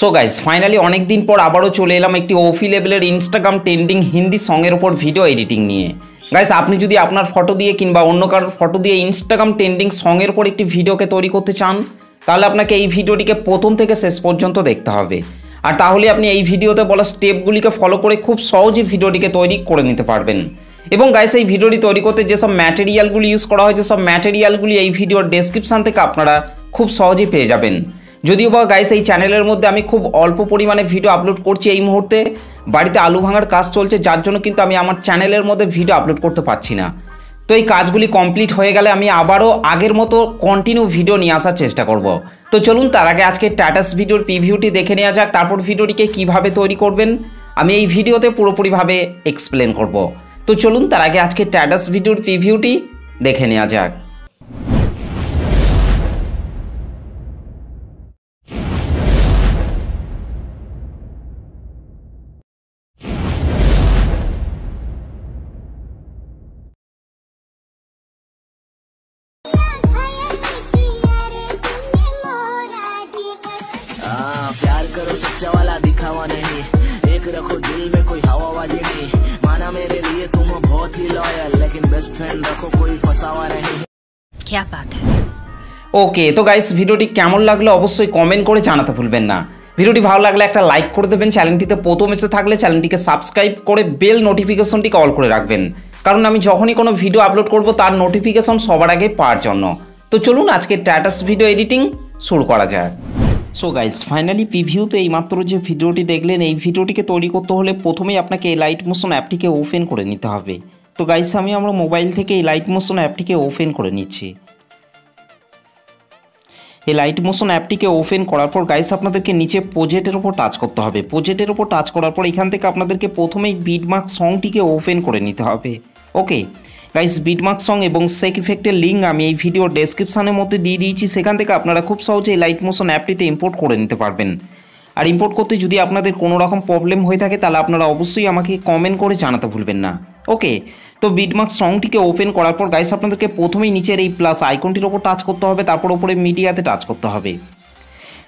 So guys finally অনেক দিন পর আবারও চলে এলাম একটি ওফি লেভেলের ইনস্টাগ্রাম ট্রেন্ডিং হিন্দি সঙের ওপর ভিডিও এডিটিং নিয়ে। গাইস আপনি যদি আপনার ফটো দিয়ে কিংবা অন্য কারোর ফটো দিয়ে ইনস্টাগ্রাম ট্রেন্ডিং সঙের ওপর একটি ভিডিওকে তৈরি করতে চান, তাহলে আপনাকে এই ভিডিওটিকে প্রথম থেকে শেষ পর্যন্ত দেখতে হবে। আর তাহলে আপনি এই ভিডিওতে বলা স্টেপগুলিকে ফলো করে খুব সহজে ভিডিওটিকে তৈরি করে নিতে পারবেন। এবং গাইস এই ভিডিওটি তৈরি করতে যেসব ম্যাটেরিয়ালগুলি ইউজ করা হয়েছে সব ম্যাটেরিয়ালগুলি এই ভিডিওর ডেসক্রিপশান থেকে আপনারা খুব সহজেই পেয়ে যাবেন। যদিও বা গাইস এই চ্যানেলের মধ্যে আমি খুব অল্প পরিমাণে ভিডিও আপলোড করছি এই মুহূর্তে, বাড়িতে আলু ভাঙার কাজ চলছে, যার জন্য কিন্তু আমি আমার চ্যানেলের মধ্যে ভিডিও আপলোড করতে পারছি না। তো এই কাজগুলি কমপ্লিট হয়ে গেলে আমি আবারও আগের মতো কন্টিনিউ ভিডিও নিয়ে আসার চেষ্টা করব। তো চলুন তার আগে আজকে স্ট্যাটাস ভিডিওর প্রিভিউটি দেখে নেওয়া যাক, তারপর ভিডিওটিকে কিভাবে তৈরি করবেন আমি এই ভিডিওতে পুরোপুরিভাবে এক্সপ্লেন করব। তো চলুন তার আগে আজকে স্ট্যাটাস ভিডিওর প্রিভিউটি দেখে নেওয়া যাক। प्यार करो सच्चा वाला दिखावा नहीं, एक रखो दिल में कोई हवाबाजी नहीं, माना मेरे लिए तुम बहुत ही लॉयल, लेकिन बेस्ट फ्रेंड रखो कोई फसावा नहीं। क्या बात है। ওকে, তো গাইস ভিডিওটি কেমন লাগলো অবশ্যই কমেন্ট করে জানাতে ভুলবেন না। ভিডিওটি ভালো লাগলে একটা লাইক করে দেবেন, চ্যানেলটিতে প্রথম এসে থাকলে চ্যানেলটিকে সাবস্ক্রাইব করে বেল নোটিফিকেশনটিকে অল করে রাখবেন, কারণ আমি যখনই কোনো ভিডিও আপলোড করব তার নোটিফিকেশন সবার আগে পাওয়ার জন্য। তো চলুন আজকে স্ট্যাটাস ভিডিও এডিটিং শুরু করা যাক। সো গাইস ফাইনালি প্রিভিউতে এইমাত্র যে ভিডিওটি দেখলেন, এই ভিডিওটিকে তৈরি করতে হলে প্রথমেই আপনাকে এই লাইট মোশন অ্যাপটিকে ওপেন করে নিতে হবে। তো গাইস আমি আমার মোবাইল থেকে এই লাইট মোশন অ্যাপটিকে ওপেন করে নিচ্ছি। এই লাইট মোশন অ্যাপটিকে ওপেন করার পর গাইস আপনাদেরকে নিচে প্রজেক্টের ওপর টাচ করতে হবে। প্রজেক্টের ওপর টাচ করার পর এখান থেকে আপনাদেরকে প্রথমেই বিটমার্ক সংটিকে ওপেন করে নিতে হবে। ওকে গাইস, বিটমার্ক সং এবং সেক ইফেক্টের লিঙ্ক আমি এই ভিডিওর ডেসক্রিপশানের মধ্যে দিয়ে দিয়েছি, সেখান থেকে আপনারা খুব সহজে এই লাইট মোশন অ্যাপটিতে ইম্পোর্ট করে নিতে পারবেন। আর ইম্পোর্ট করতে যদি আপনাদের কোনো রকম প্রবলেম হয়ে থাকে তাহলে আপনারা অবশ্যই আমাকে কমেন্ট করে জানাতে ভুলবেন না। ওকে, তো বিটমার্ক সংটিকে ওপেন করার পর গাইস আপনাদেরকে প্রথমেই নিচের এই প্লাস আইকনটির ওপর টাচ করতে হবে, তারপর ওপরে মিডিয়াতে টাচ করতে হবে।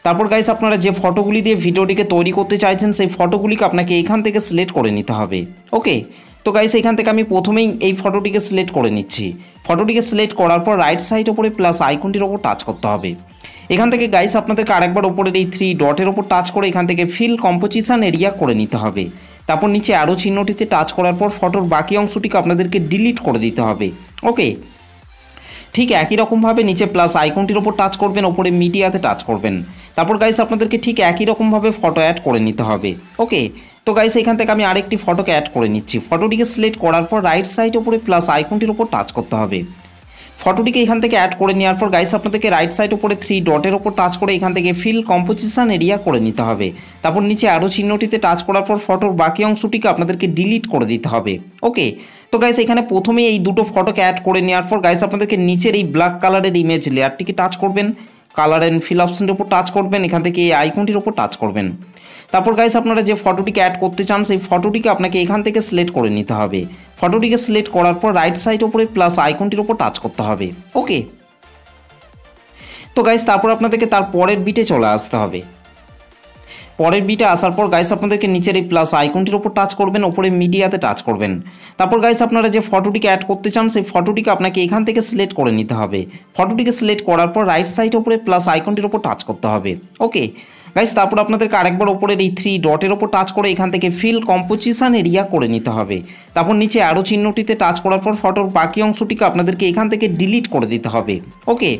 তারপর গাইস আপনারা যে ফটোগুলি দিয়ে ভিডিওটিকে তৈরি করতে চাইছেন সেই ফটোগুলিকে আপনাকে এখান থেকে সিলেক্ট করে নিতে হবে। ওকে, তো গাইস এখান থেকে আমি প্রথমেই এই ফটোটিকে সিলেক্ট করে নিচ্ছি। ফটোটিকে সিলেক্ট করার পর রাইট সাইড ওপরে প্লাস আইকনটির ওপর টাচ করতে হবে। এখান থেকে গাইস আপনাদেরকে আরেকবার ওপরের এই 3 ডটের ওপর টাচ করে এখান থেকে ফিল কম্পোজিশন এরিয়া করে নিতে হবে। তারপর নিচে আরও চিহ্নটিতে টাচ করার পর ফটোর বাকি অংশটিকে আপনাদেরকে ডিলিট করে দিতে হবে। ওকে, ঠিক একই রকমভাবে নিচে প্লাস আইকনটির ওপর টাচ করবেন, ওপরে মিডিয়াতে টাচ করবেন। তারপর গাইস আপনাদেরকে ঠিক একই রকমভাবে ফটো অ্যাড করে নিতে হবে। ওকে, তো গাইস এখান থেকে আমি আরেকটি ফটোকে অ্যাড করে নিচ্ছি। ফটোটিকে সিলেক্ট করার পর রাইট সাইড ওপরে প্লাস আইকনটির ওপর টাচ করতে হবে। ফটোটিকে এখান থেকে অ্যাড করে নেওয়ার পর গাইস আপনাদেরকে রাইট সাইড ওপরে 3 ডটের ওপর টাচ করে এখান থেকে ফিল কম্পোজিশন এরিয়া করে নিতে হবে। তারপর নিচে আরও চিহ্নটিতে টাচ করার পর ফটোর বাকি অংশটিকে আপনাদেরকে ডিলিট করে দিতে হবে। ওকে, তো গাইস এখানে প্রথমে এই দুটো ফটোকে অ্যাড করে নেওয়ার পর গাইস আপনাদেরকে নিচের এই ব্ল্যাক কালারের ইমেজ লেয়ারটিকে টাচ করবেন, কালার অ্যান্ড ফিল অপশনের উপর টাচ করবেন, এখান থেকে এই আইকনটির উপর টাচ করবেন। তারপর গাইস আপনারা যে ফটোটিকে অ্যাড করতে চান সেই ফটোটিকে আপনাকে এখান থেকে সিলেক্ট করে নিতে হবে। ফটোটিকে সিলেক্ট করার পর রাইট সাইড ওপরে প্লাস আইকনটির উপর টাচ করতে হবে। ওকে, তো গাইস তারপর আপনাদেরকে তার পরের বিটে চলে আসতে হবে। পরের বিটে আসার পর গাইস আপনাদেরকে নিচের এই প্লাস আইকনটির উপর টাচ করবেন, ওপরে মিডিয়াতে টাচ করবেন। তারপর গাইস আপনারা যে ফটোটিকে অ্যাড করতে চান সেই ফটোটিকে আপনাকে এখান থেকে সিলেক্ট করে নিতে হবে। ফটোটিকে সিলেক্ট করার পর রাইট সাইড ওপরে প্লাস আইকনটির উপর টাচ করতে হবে। ওকে গাইস, তারপর আপনাদেরকে আরেকবার ওপরের এই 3 ডটের ওপর টাচ করে এখান থেকে ফিল কম্পোজিশন এরিয়া করে নিতে হবে। তারপর নিচে আরও চিহ্নটিতে টাচ করার পর ফটোর বাকি অংশটিকে আপনাদেরকে এখান থেকে ডিলিট করে দিতে হবে। ওকে,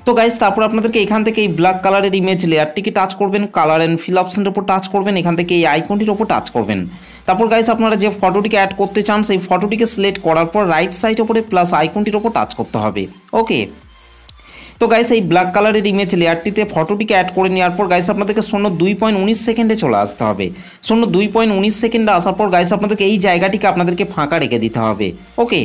তো গাইস তারপর আপনাদেরকে এখান থেকে এই ব্ল্যাক কালারের ইমেজ লেয়ারটিকে টাচ করবেন, কালার অ্যান্ড ফিল অপশনের উপর টাচ করবেন, এখান থেকে এই আইকনটির উপর টাচ করবেন। তারপর গাইস আপনারা যে ফটোটিকে অ্যাড করতে চান সেই ফটোটিকে সিলেক্ট করার পর রাইট সাইড ওপরে প্লাস আইকনটির উপর টাচ করতে হবে। ওকে, তো গাইস এই ব্ল্যাক কালারের ইমেজ লেয়ারটিতে ফটোটিকে অ্যাড করে নেওয়ার পর গাইস আপনাদেরকে 2.19 সেকেন্ডে চলে আসতে হবে। 2.19 সেকেন্ডে আসার পর গাইস আপনাদেরকে এই জায়গাটিকে আপনাদেরকে ফাঁকা রেখে দিতে হবে। ওকে,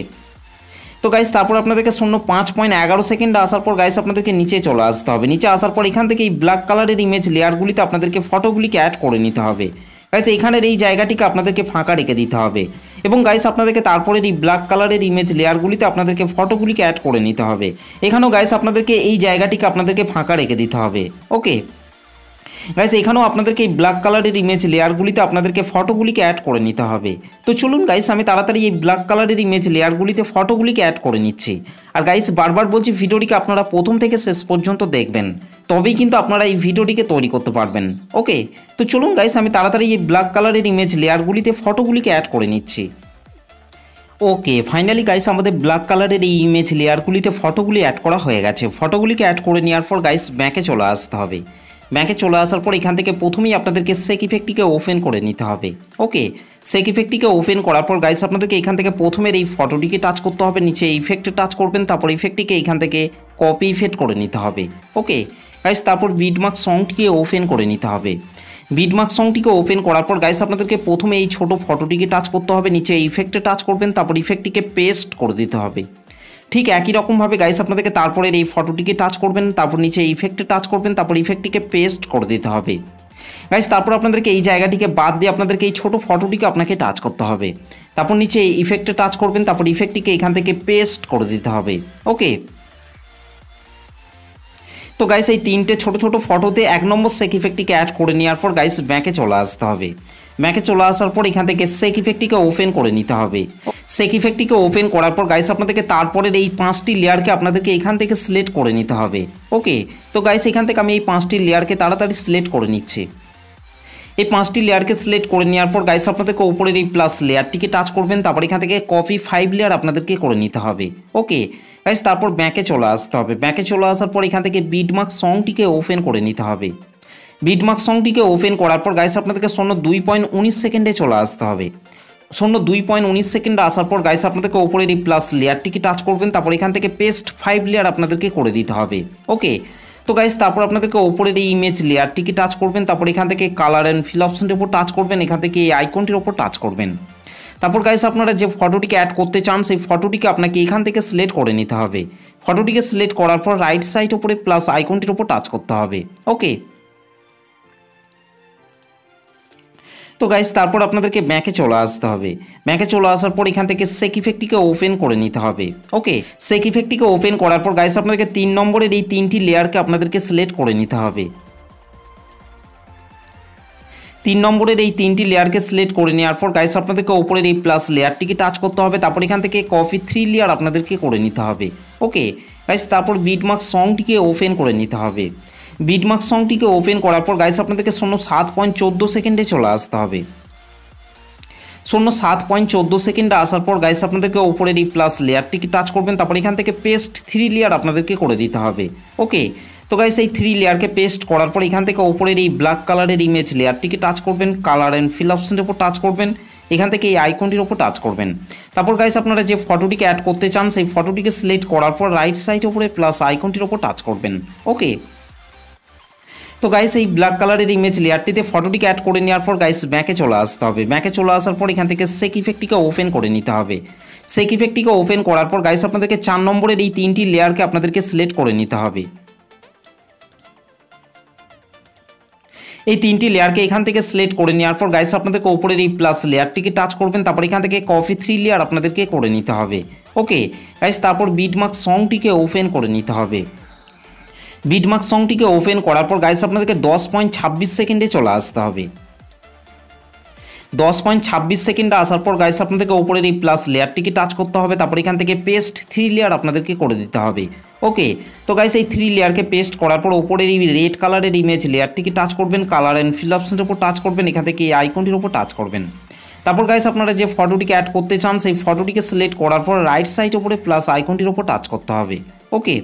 তো গাইস তারপর আপনাদেরকে 5.11 সেকেন্ডে আসার পর গাইস আপনাদেরকে নিচে চলে আসতে হবে। নিচে আসার পর এখান থেকে এই ব্ল্যাক কালারের ইমেজ লেয়ারগুলিতে আপনাদেরকে ফটোগুলিকে অ্যাড করে নিতে হবে। গাইস এইখানের এই জায়গাটিকে আপনাদেরকে ফাঁকা রেখে দিতে হবে এবং গাইস আপনাদেরকে তারপরে এই ব্ল্যাক কালারের ইমেজ লেয়ারগুলিতে আপনাদেরকে ফটোগুলিকে অ্যাড করে নিতে হবে। এখানেও গাইস আপনাদেরকে এই জায়গাটিকে আপনাদেরকে ফাঁকা রেখে দিতে হবে। ওকে, গাইস এখানেও আপনাদেরকে এই ব্ল্যাক কালারের ইমেজ লেয়ারগুলিতে আপনাদেরকে ফটোগুলিকে অ্যাড করে নিতে হবে। তো চলুন গাইস আমি তাড়াতাড়ি এই ব্ল্যাক কালারের ইমেজ লেয়ারগুলিতে ফটোগুলিকে অ্যাড করে নিচ্ছি। আর গাইস বারবার বলছি ভিডিওটিকে আপনারা প্রথম থেকে শেষ পর্যন্ত দেখবেন, তবেই কিন্তু আপনারা এই ভিডিওটিকে তৈরি করতে পারবেন। ওকে, তো চলুন গাইস আমি তাড়াতাড়ি এই ব্ল্যাক কালারের ইমেজ লেয়ারগুলিতে ফটোগুলিকে অ্যাড করে নিচ্ছি। ওকে, ফাইনালি গাইস আমাদের ব্ল্যাক কালারের এই ইমেজ লেয়ারগুলিতে ফটোগুলি অ্যাড করা হয়ে গেছে। ফটোগুলিকে অ্যাড করে নেওয়ার পর গাইস ব্যাকে চলে আসতে হবে। ব্যাকে চলে আসার পর এখান থেকে প্রথমেই আপনাদেরকে সেক ইফেক্টটিকে ওপেন করে নিতে হবে। ওকে, সেক ইফেক্টটিকে ওপেন করার পর গাইস আপনাদেরকে এখান থেকে প্রথমের এই ফটোটিকে টাচ করতে হবে, নিচে ইফেক্টে টাচ করবেন, তারপর ইফেক্টটিকে এখান থেকে কপি ইফেক্ট করে নিতে হবে। ওকে গাইস, তারপর বিটমার্ক সংটিকে ওপেন করে নিতে হবে। বিটমার্ক সংটিকে ওপেন করার পর গাইস আপনাদেরকে প্রথমে এই ছোট ফটোটিকে টাচ করতে হবে, নিচে ইফেক্টে টাচ করবেন, তারপর ইফেক্টটিকে পেস্ট করে দিতে হবে। ঠিক একই রকমভাবে গাইস আপনাদেরকে তারপরের এই ফটোটিকে টাচ করবেন, তারপর নিচে ইফেক্টে টাচ করবেন, তারপর ইফেক্টটিকে পেস্ট করে দিতে হবে। গাইস তারপর আপনাদেরকে এই জায়গাটিকে বাদ দিয়ে আপনাদেরকে এই ছোট ফটোটিকে আপনাকে টাচ করতে হবে, তারপর নিচে ইফেক্টে টাচ করবেন, তারপর ইফেক্টটিকে এখান থেকে পেস্ট করে দিতে হবে। ওকে, তো গাইস এই তিনটে ছোট ছোট ফটোতে 1 নম্বর সেক ইফেক্টটিকে অ্যাড করে নেওয়ার পর গাইস ব্যাকে চলে আসতে হবে। ব্যাকে চলে আসার পর এখান থেকে সেক ইফেক্টটিকে ওপেন করে নিতে হবে। সেক ইফেক্টটিকে ওপেন করার পর গাইস আপনাদেরকে তারপরের এই 5টি লেয়ারকে আপনাদেরকে এখান থেকে সিলেক্ট করে নিতে হবে। ওকে, তো গাইস এখান থেকে আমি এই 5টি লেয়ারকে তাড়াতাড়ি সিলেক্ট করে নিচ্ছি। এই 5টি লেয়ারকে সিলেক্ট করে নেওয়ার পর গাইস আপনাদেরকে উপরের এই প্লাস লেয়ারটিকে টাচ করবেন, তারপর এখান থেকে কপি 5 লেয়ার আপনাদেরকে করে নিতে হবে। ওকে গাইস, তারপর ব্যাকে চলে আসতে হবে। ব্যাকে চলে আসার পর এখান থেকে বিটমার্ক সংটিকে ওপেন করে নিতে হবে। বিটমার্ক সংটিকে ওপেন করার পর গাইস আপনাদেরকে 2.19 সেকেন্ডে চলে আসতে হবে। 2.19 সেকেন্ডে আসার পর গাইস আপনাদেরকে উপরের এই প্লাস লেয়ারটিকে টাচ করবেন, তারপর এখান থেকে পেস্ট 5 লেয়ার আপনাদেরকে করে দিতে হবে। ওকে, তো গাইস তারপর আপনাদেরকে উপরের এই ইমেজ লেয়ারটিকে টাচ করবেন, তারপর এখান থেকে কালার অ্যান্ড ফিল অপশনের উপর টাচ করবেন, এখান থেকে এই আইকনটির উপর টাচ করবেন। তারপর গাইস আপনারা যে ফটোটিকে অ্যাড করতে চান সেই ফটোটিকে আপনাকে এখান থেকে সিলেক্ট করে নিতে হবে। ফটোটিকে সিলেক্ট করার পর রাইট সাইড উপরে প্লাস আইকনটির উপর টাচ করতে হবে। ওকে, তো গাইস তারপর আপনাদেরকে ব্যাকে চলে আসতে হবে। ব্যাকে চলে আসার পর এখান থেকে সেক ইফেক্টটিকে ওপেন করে নিতে হবে। ওকে, সেক ইফেক্টটিকে ওপেন করার পর গাইস আপনাদেরকে 3 নম্বরের এই 3টি লেয়ারকে আপনাদেরকে সিলেক্ট করে নিতে হবে। 3 নম্বরের এই 3টি লেয়ারকে সিলেক্ট করে নেওয়ার পর গাইস আপনাদেরকে উপরের এই প্লাস লেয়ারটিকে টাচ করতে হবে, তারপর এখান থেকে কপি 3 লেয়ার আপনাদেরকে করে নিতে হবে। ওকে গাইস, তারপর বিটমার্ক সংটিকে ওপেন করে নিতে হবে। বিটমার্ক সংটিকে ওপেন করার পর গাইস আপনাদেরকে 7.14 সেকেন্ডে চলে আসতে হবে। 7.14 সেকেন্ডে আসার পর গাইস আপনাদেরকে উপরের এই প্লাস লেয়ারটিকে টাচ করবেন, তারপর এখান থেকে পেস্ট 3 লেয়ার আপনাদেরকে করে দিতে হবে। ওকে, তো গাইস এই 3 লেয়ারকে পেস্ট করার পর এখান থেকে উপরের এই ব্ল্যাক কালারের ইমেজ লেয়ারটিকে টাচ করবেন, কালার অ্যান্ড ফিল অপশনের উপর টাচ করবেন, এখান থেকে এই আইকনটির উপর টাচ করবেন। তারপর গাইস আপনারা যে ফটোটিকে অ্যাড করতে চান সেই ফটোটিকে সিলেক্ট করার পর রাইট সাইড উপরে প্লাস আইকনটির উপর টাচ করবেন। ওকে, তো গাইস এই ব্ল্যাক কালারের ইমেজ লেয়ারটিতে ফটোটিকে অ্যাড করে নেওয়ার পর গাইস ব্যাকে চলে আসতে হবে। ব্যাকে চলে আসার পর এখান থেকে সেক ইফেক্টটিকে ওপেন করে নিতে হবে। সেক ইফেক্টটিকে ওপেন করার পর গাইস আপনাদেরকে 4 নম্বরের এই 3টি লেয়ারকে আপনাদেরকে সিলেক্ট করে নিতে হবে। এই 3টি লেয়ারকে এখান থেকে সিলেক্ট করে নেওয়ার পর গাইস আপনাদেরকে উপরের এই প্লাস লেয়ারটিকে টাচ করবেন, তারপর এখান থেকে কপি 3 লেয়ার আপনাদেরকে করে নিতে হবে। ওকে গাইস, তারপর বিটমার্ক সংটিকে ওপেন করে নিতে হবে। বিটমার্ক সংটিকে ওপেন করার পর গাইস আপনাদেরকে 10.26 সেকেন্ডে চলে আসতে হবে। 10.26 সেকেন্ডে আসার পর গাইস আপনাদেরকে উপরের এই প্লাস লেয়ারটিকে টাচ করতে হবে, তারপর এখান থেকে পেস্ট 3 লেয়ার আপনাদেরকে করে দিতে হবে। ওকে, তো গাইস এই 3 লেয়ারকে পেস্ট করার পর উপরের এই রেড কালারের ইমেজ লেয়ারটিকে টাচ করবেন, কালার অ্যান্ড ফিল অপশনের উপর টাচ করবেন, এখান থেকে এই আইকনটির উপর টাচ করবেন। তারপর গাইস আপনারা যে ফটোটিকে অ্যাড করতে চান সেই ফটোটিকে সিলেক্ট করার পর রাইট সাইড উপরে প্লাস আইকনটির উপর টাচ করতে হবে। ওকে,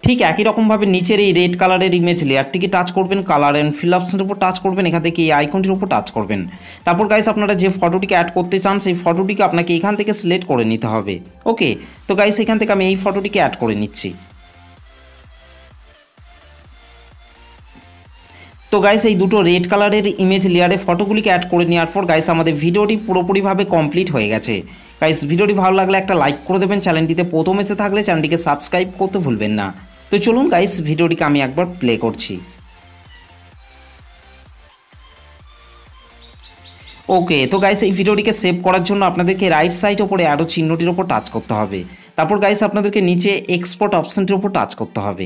ঠিক একই রকমভাবে নিচের এই রেড কালারের ইমেজ লেয়ারটিকে টাচ করবেন, কালার অ্যান্ড ফিল অপশনের উপর টাচ করবেন, এখান থেকে এই আইকনটির উপর টাচ করবেন। তারপর গাইস আপনারা যে ফটোটিকে অ্যাড করতে চান সেই ফটোটিকে আপনাকে এখান থেকে সিলেক্ট করে নিতে হবে। ওকে, তো গাইস এখান থেকে আমি এই ফটোটিকে অ্যাড করে নিচ্ছি। তো গাইস এই দুটো রেড কালারের ইমেজ লেয়ারে ফটোগুলিকে অ্যাড করে নেওয়ার পর গাইস আমাদের ভিডিওটি পুরোপুরিভাবে কমপ্লিট হয়ে গেছে। গাইস ভিডিওটি ভালো লাগলে একটা লাইক করে দেবেন, চ্যানেলটিতে প্রথম এসে থাকলে চ্যানেলটিকে সাবস্ক্রাইব করতে ভুলবেন না। তো চলুন গাইস ভিডিওটিকে আমি একবার প্লে করছি। ওকে, তো গাইস এই ভিডিওটিকে সেভ করার জন্য আপনাদেরকে রাইট সাইড উপরে অ্যারো চিহ্নটির উপর টাচ করতে হবে। তারপর গাইস আপনাদেরকে নিচে এক্সপোর্ট অপশনটির উপর টাচ করতে হবে।